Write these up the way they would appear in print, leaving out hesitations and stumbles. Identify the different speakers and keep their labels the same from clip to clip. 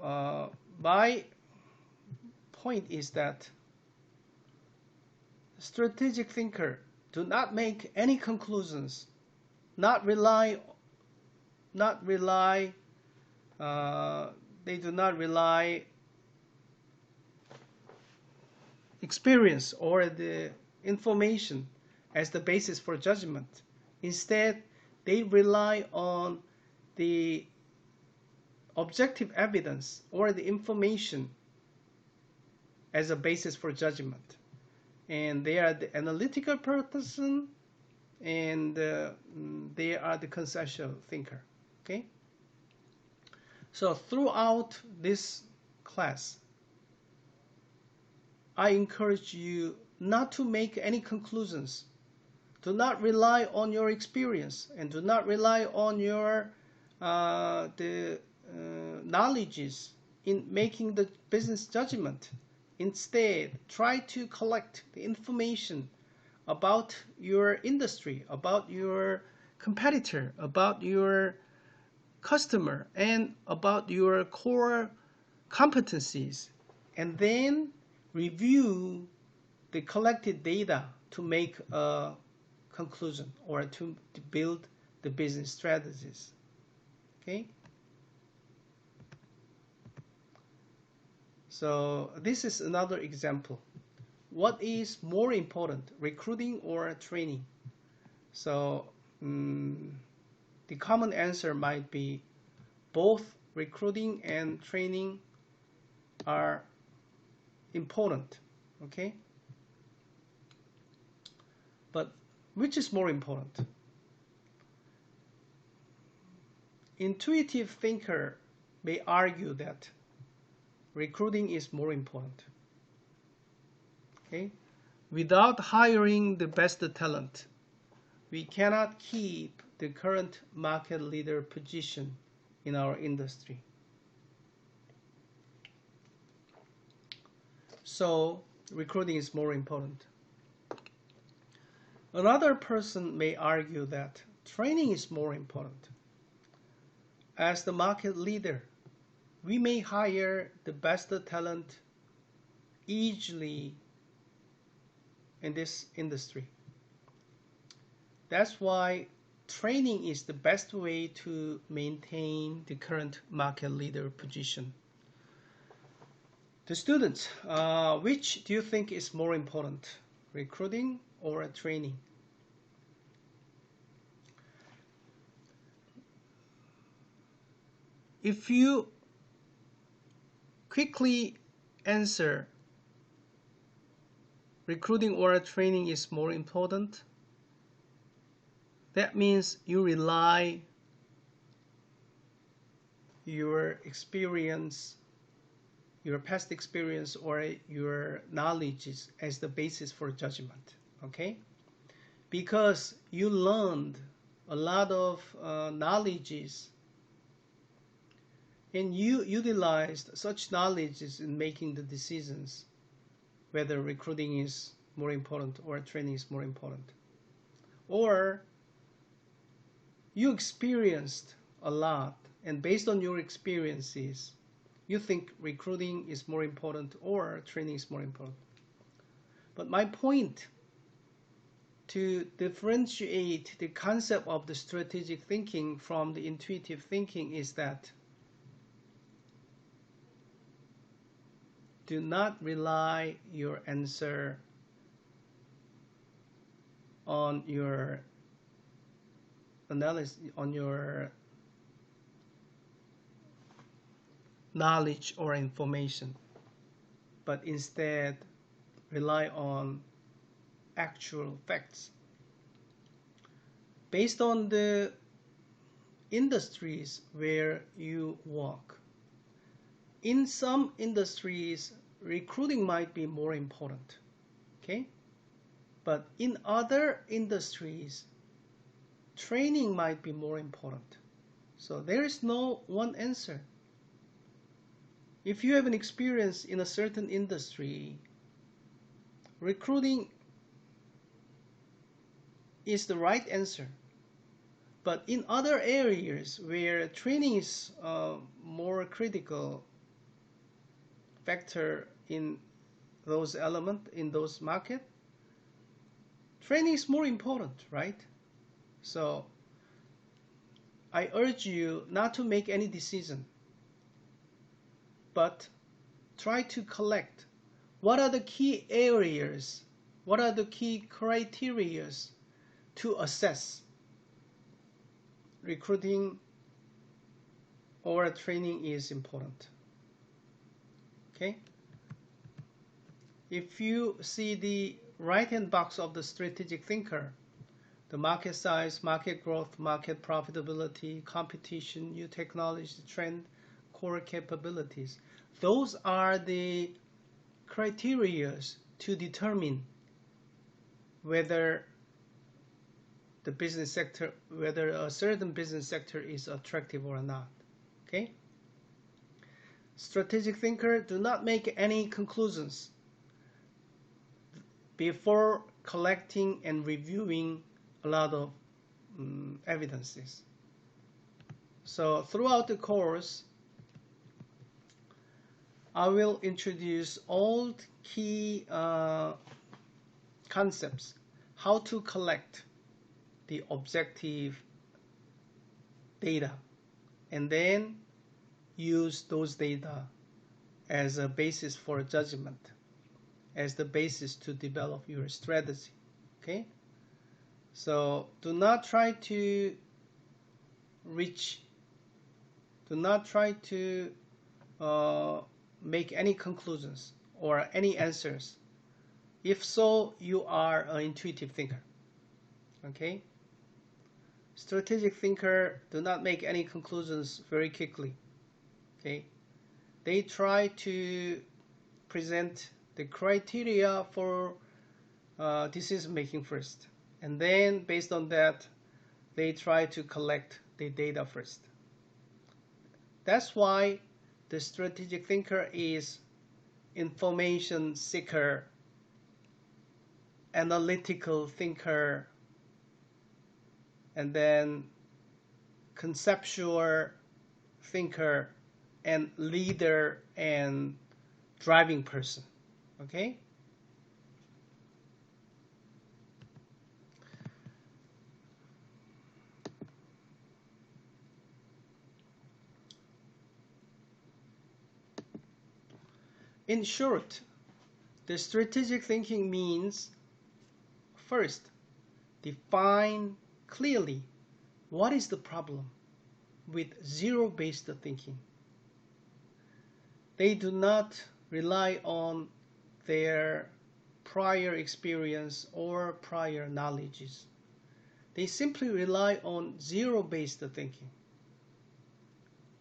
Speaker 1: my point is that strategic thinker do not make any conclusions, they do not rely experience or the information as the basis for judgment. Instead, they rely on the objective evidence or the information as a basis for judgment. And they are the analytical person, and they are the conceptual thinker. Okay? So throughout this class, I encourage you not to make any conclusions. Do not rely on your experience, and do not rely on your knowledges in making the business judgment. Instead, try to collect the information about your industry, about your competitor, about your customer, and about your core competencies, and then review the collected data to make a conclusion or to build the business strategies. Okay? So this is another example. What is more important, recruiting or training? So the common answer might be both recruiting and training are important. Okay? But which is more important? Intuitive thinker may argue that recruiting is more important. Okay? Without hiring the best talent, we cannot keep the current market leader position in our industry. So recruiting is more important. Another person may argue that training is more important. As the market leader, we may hire the best talent easily in this industry. That's why training is the best way to maintain the current market leader position. The students, which do you think is more important, recruiting or training? If you quickly answer recruiting or training is more important, that means you rely your experience, your past experience or your knowledge as the basis for judgment. Okay? Because you learned a lot of knowledges and you utilized such knowledges in making the decisions whether recruiting is more important or training is more important. Or you experienced a lot, and based on your experiences, you think recruiting is more important or training is more important. But my point to differentiate the concept of the strategic thinking from the intuitive thinking is that do not rely your answer on your analysis, on your knowledge or information, but instead rely on actual facts. Based on the industries where you work, in some industries, recruiting might be more important, okay? But in other industries, training might be more important. So there is no one answer. If you have an experience in a certain industry, recruiting is the right answer. But in other areas where training is more critical, factor in those elements in those market, training is more important, right? So I urge you not to make any decision, but try to collect what are the key areas, what are the key criteria to assess recruiting or training is important. Okay? If you see the right-hand box of the strategic thinker, the market size, market growth, market profitability, competition, new technology, trend, core capabilities, those are the criteria to determine whether the business sector, whether a certain business sector is attractive or not. Okay? Strategic thinker do not make any conclusions before collecting and reviewing a lot of evidences. So throughout the course, I will introduce all key concepts, how to collect the objective data, and then use those data as a basis for judgment, as the basis to develop your strategy. Okay? So do not try to make any conclusions or any answers. If so, you are an intuitive thinker. Okay? Strategic thinker do not make any conclusions very quickly. Okay? They try to present the criteria for decision making first, and then based on that they try to collect the data first. That's why the strategic thinker is information seeker, analytical thinker, and then conceptual thinker, and leader and driving person. Okay? In short, the strategic thinking means, first, define clearly what is the problem with zero-based thinking. They do not rely on their prior experience or prior knowledges. They simply rely on zero-based thinking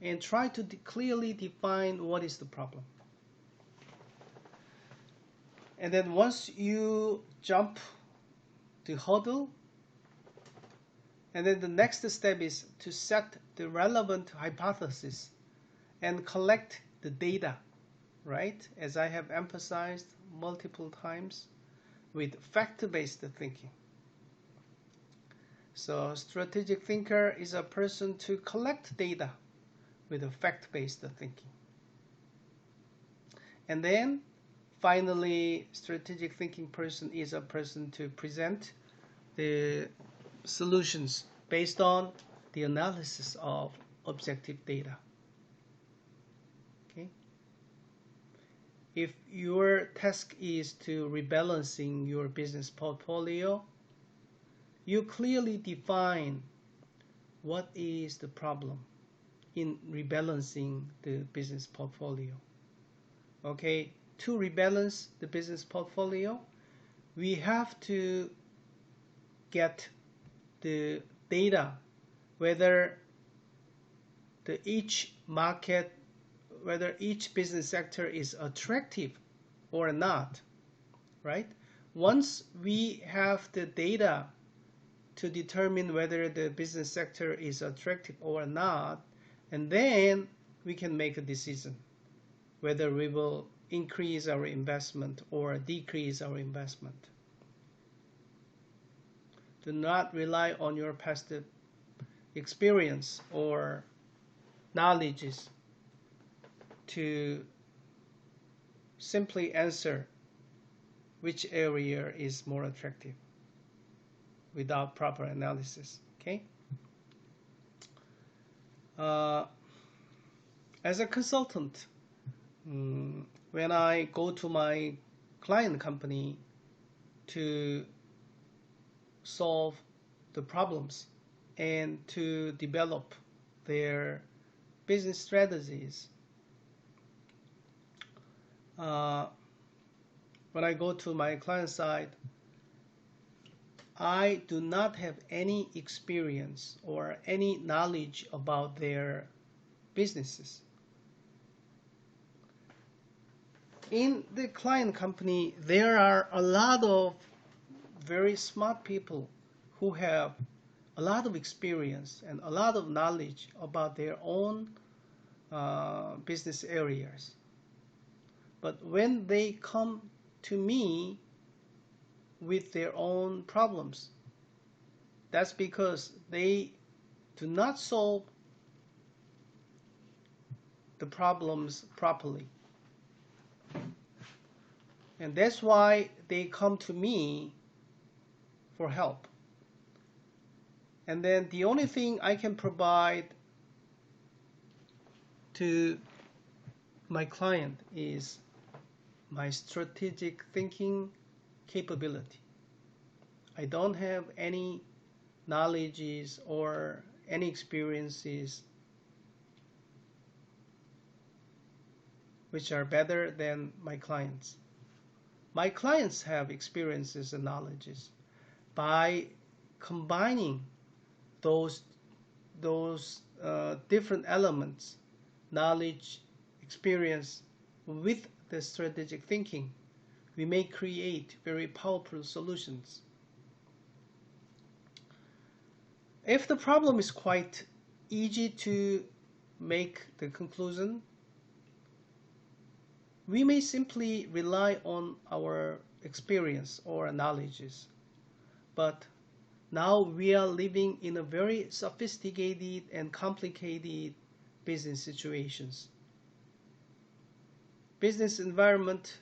Speaker 1: and try to clearly define what is the problem. And then once you jump the hurdle, and then the next step is to set the relevant hypothesis and collect the data, right? As I have emphasized multiple times, with fact-based thinking. So strategic thinker is a person to collect data with a fact-based thinking. And then finally, strategic thinking person is a person to present the solutions based on the analysis of objective data. Okay? If your task is to rebalancing your business portfolio, you clearly define what is the problem in rebalancing the business portfolio. Okay? To rebalance the business portfolio, we have to get the data, whether each market, whether each business sector is attractive or not, right? Once we have the data to determine whether the business sector is attractive or not, and then we can make a decision whether we will increase our investment or decrease our investment. Do not rely on your past experience or knowledges to simply answer which area is more attractive without proper analysis. Okay. As a consultant, when I go to my client company to solve the problems and to develop their business strategies, when I go to my client side, I do not have any experience or any knowledge about their businesses. In the client company, there are a lot of very smart people who have a lot of experience and a lot of knowledge about their own business areas. But when they come to me with their own problems, that's because they do not solve the problems properly. And that's why they come to me for help. And then the only thing I can provide to my client is my strategic thinking capability. I don't have any knowledges or any experiences which are better than my clients. My clients have experiences and knowledges. By combining those different elements, knowledge, experience, with the strategic thinking, we may create very powerful solutions. If the problem is quite easy to make the conclusion, we may simply rely on our experience or knowledges. But now we are living in a very sophisticated and complicated business situations. Business environment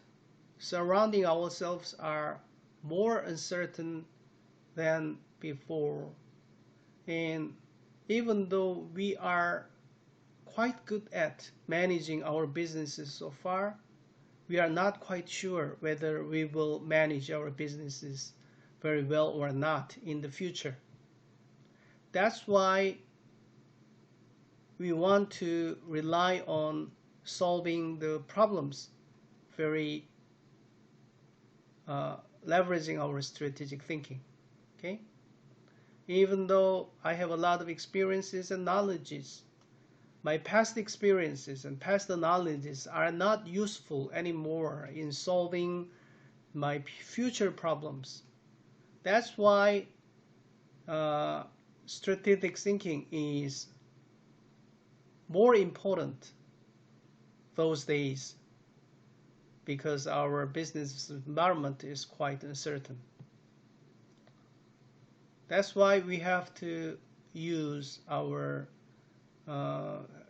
Speaker 1: surrounding ourselves are more uncertain than before. And even though we are quite good at managing our businesses so far, we are not quite sure whether we will manage our businesses very well or not in the future. That's why we want to rely on solving the problems, very leveraging our strategic thinking. Okay? Even though I have a lot of experiences and knowledges, my past experiences and past knowledges are not useful anymore in solving my future problems. That's why strategic thinking is more important those days, because our business environment is quite uncertain. That's why we have to use our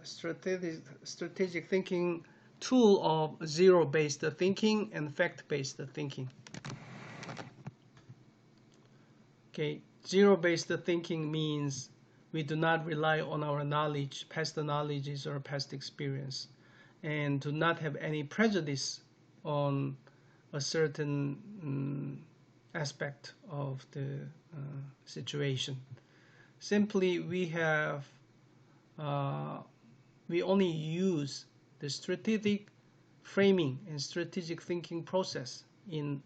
Speaker 1: strategic thinking tool of zero-based thinking and fact-based thinking. Okay, zero-based thinking means we do not rely on our knowledge, past knowledges or past experience, and do not have any prejudice on a certain aspect of the situation. Simply, we only use the strategic framing and strategic thinking process in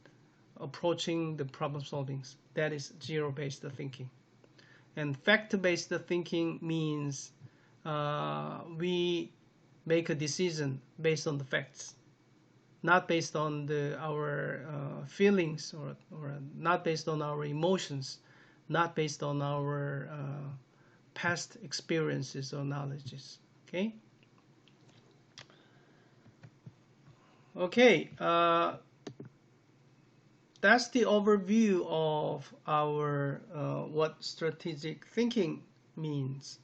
Speaker 1: approaching the problem solvings. That is zero-based thinking. And fact-based thinking means we make a decision based on the facts, not based on our feelings or not based on our emotions, not based on our past experiences or knowledges. Okay? Okay, that's the overview of our what strategic thinking means.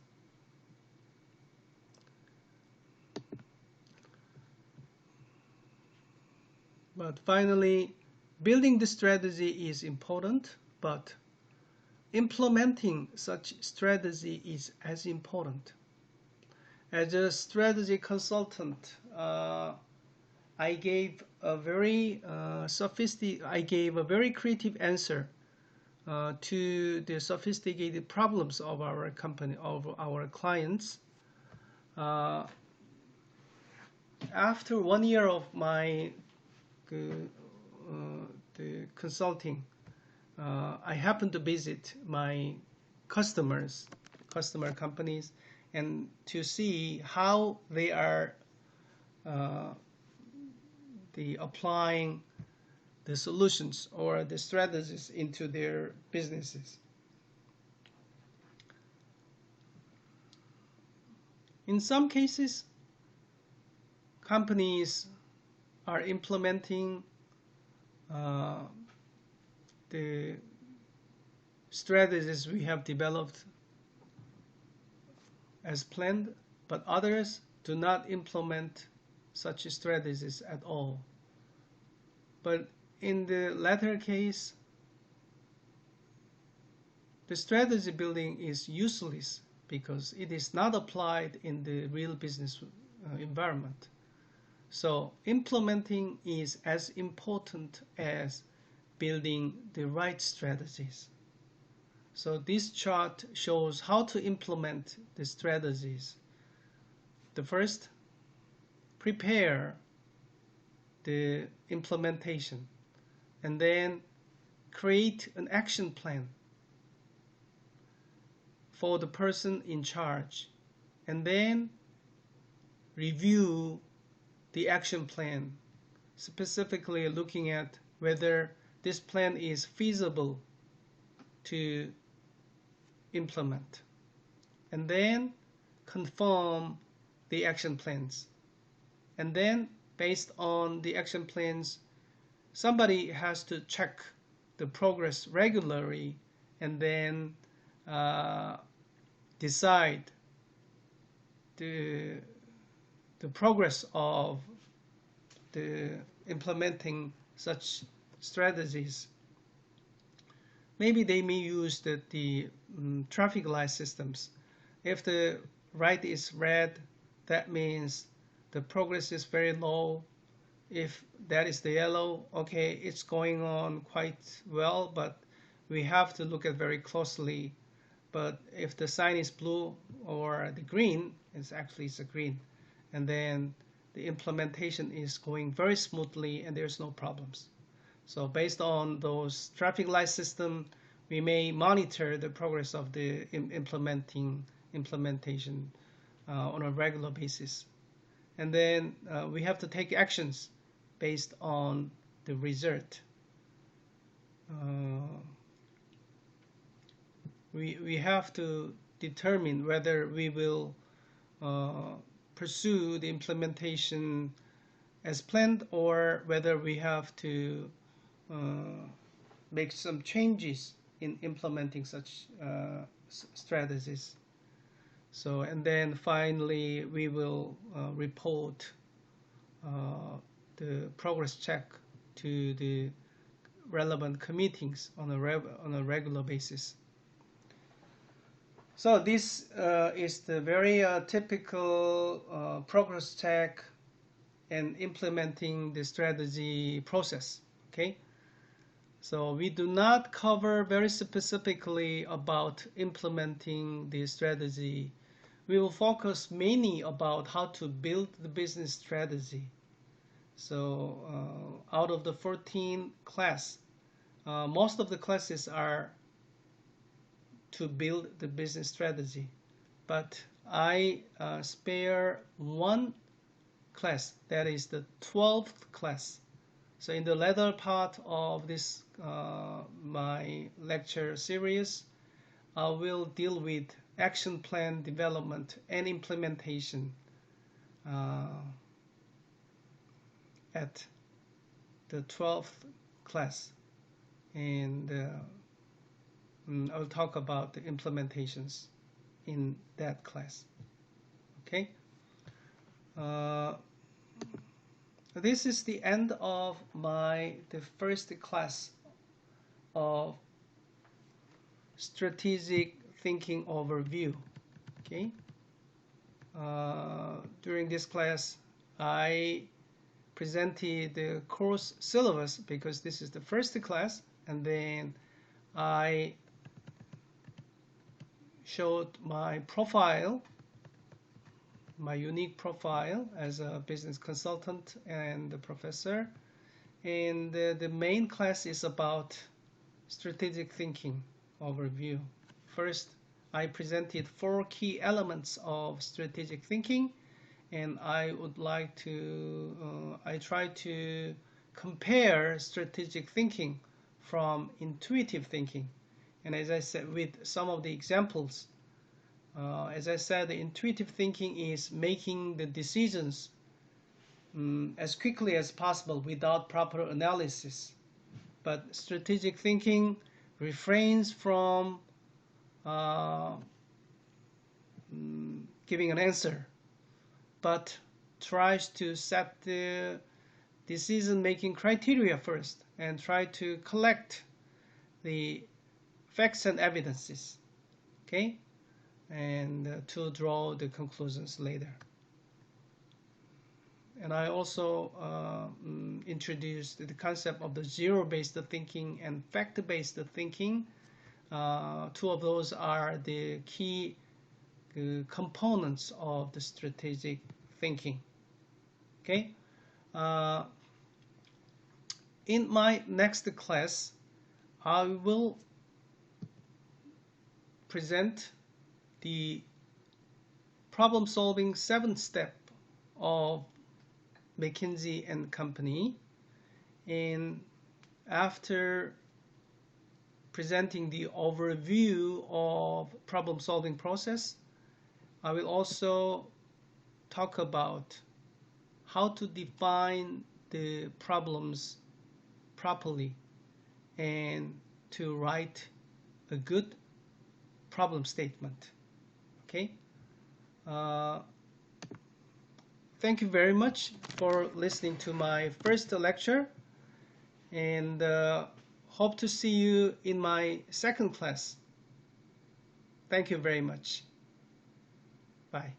Speaker 1: But finally, building the strategy is important, but implementing such strategy is as important. As a strategy consultant, I gave a very creative answer to the sophisticated problems of our company, of our clients. After 1 year of my the consulting, I happened to visit my customer companies, and to see how they are applying the solutions or the strategies into their businesses. In some cases, companies are implementing the strategies we have developed as planned, but others do not implement such strategies at all. But in the latter case, the strategy building is useless because it is not applied in the real business environment. So implementing is as important as building the right strategies. So this chart shows how to implement the strategies. The first, prepare the implementation, and then create an action plan for the person in charge, and then review the action plan, specifically looking at whether this plan is feasible to implement, and then confirm the action plans. And then based on the action plans, somebody has to check the progress regularly, and then decide the progress of the implementing such strategies. Maybe they may use the traffic light systems. If the light is red, that means the progress is very low. If that is the yellow, okay, it's going on quite well, but we have to look at very closely. But if the sign is blue or the green, it's a green, and then the implementation is going very smoothly and there's no problems. So based on those traffic light system, we may monitor the progress of the implementation on a regular basis. And then we have to take actions based on the result. We have to determine whether we will pursue the implementation as planned, or whether we have to make some changes in implementing such strategies. So, and then finally we will report the progress check to the relevant committees on a regular basis. So this is the very typical progress check and implementing the strategy process. Okay, so we do not cover very specifically about implementing the strategy. We will focus mainly about how to build the business strategy. So out of the 14 classes, most of the classes are to build the business strategy, but I spare one class, that is the 12th class. So in the latter part of this my lecture series, I will deal with action plan development and implementation at the 12th class, and I'll talk about the implementations in that class. Okay. So this is the end of the first class of strategic thinking overview. Okay. During this class, I presented the course syllabus because this is the first class, and then I showed my profile, my unique profile as a business consultant and a professor. And the main class is about strategic thinking overview. First, I presented 4 key elements of strategic thinking, and I would like to, I try to compare strategic thinking from intuitive thinking. And as I said, with some of the examples, as I said, the intuitive thinking is making the decisions as quickly as possible without proper analysis. But strategic thinking refrains from giving an answer, but tries to set the decision-making criteria first and try to collect the facts and evidences, okay, and to draw the conclusions later. And I also introduced the concept of the zero-based thinking and fact-based thinking. 2 of those are the key components of the strategic thinking. Okay. In my next class, I will present the problem-solving 7th step of McKinsey & Company, and after presenting the overview of problem-solving process, I will also talk about how to define the problems properly and to write a good problem statement. Okay. Thank you very much for listening to my first lecture, and hope to see you in my second class. Thank you very much. Bye.